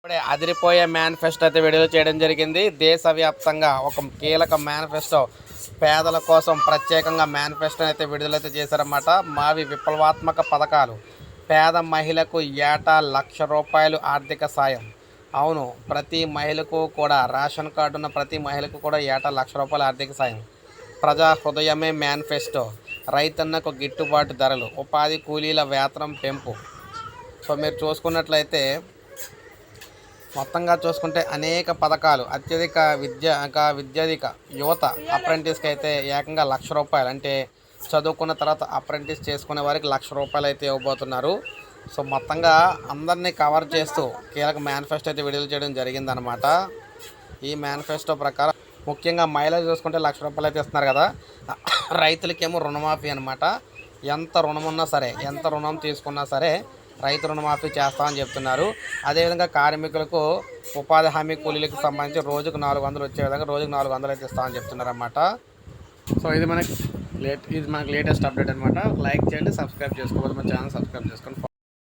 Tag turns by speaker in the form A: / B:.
A: ఇప్పుడే అదిరిపోయే మేనిఫెస్టో అయితే విడుదల చేయడం జరిగింది. దేశవ్యాప్తంగా ఒక కీలక మేనిఫెస్టో పేదల కోసం ప్రత్యేకంగా మేనిఫెస్టో అయితే విడుదలైతే చేశారన్నమాట. మావి విప్లవాత్మక పథకాలు, పేద మహిళకు ఏటా ₹1,00,000 ఆర్థిక సాయం. అవును, ప్రతి మహిళకు కూడా రేషన్ కార్డు ఉన్న ప్రతి మహిళకు కూడా ఏటా ₹1,00,000 ఆర్థిక సాయం. ప్రజా హృదయమే మేనిఫెస్టో. రైతన్నకు గిట్టుబాటు ధరలు, ఉపాధి కూలీల వేతనం పెంపు. సో మీరు చూసుకున్నట్లయితే మొత్తంగా చూసుకుంటే అనేక పథకాలు, అత్యధిక విద్యాధిక యువత అప్రెంటిస్కి అయితే ఏకంగా ₹1,00,000 అంటే చదువుకున్న తర్వాత అప్రెంటిస్ చేసుకునే వారికి ₹1,00,000 అయితే ఇవ్వబోతున్నారు. సో మొత్తంగా అందరినీ కవర్ చేస్తూ కీలక మేనిఫెస్టో అయితే విడుదల చేయడం జరిగిందనమాట. ఈ మేనిఫెస్టో ప్రకారం ముఖ్యంగా మహిళలు చూసుకుంటే ₹1,00,000 అయితే ఇస్తున్నారు కదా. రైతులకేమో రుణమాఫీ అనమాట. ఎంత రుణం ఉన్నా సరే, ఎంత రుణం తీసుకున్నా సరే రైతు రుణమాఫీ చేస్తామని చెప్తున్నారు. అదేవిధంగా కార్మికులకు ఉపాధి హామీ కూలీలకు సంబంధించి రోజుకు 400 వచ్చే విధంగా రోజుకు 400 అయితే ఇస్తామని చెప్తున్నారు అన్నమాట. సో ఇది మనకి లేటెస్ట్ అప్డేట్ అనమాట. లైక్ చేయండి, సబ్స్క్రైబ్ చేసుకోవాలి, మన ఛానల్ సబ్స్క్రైబ్ చేసుకోండి.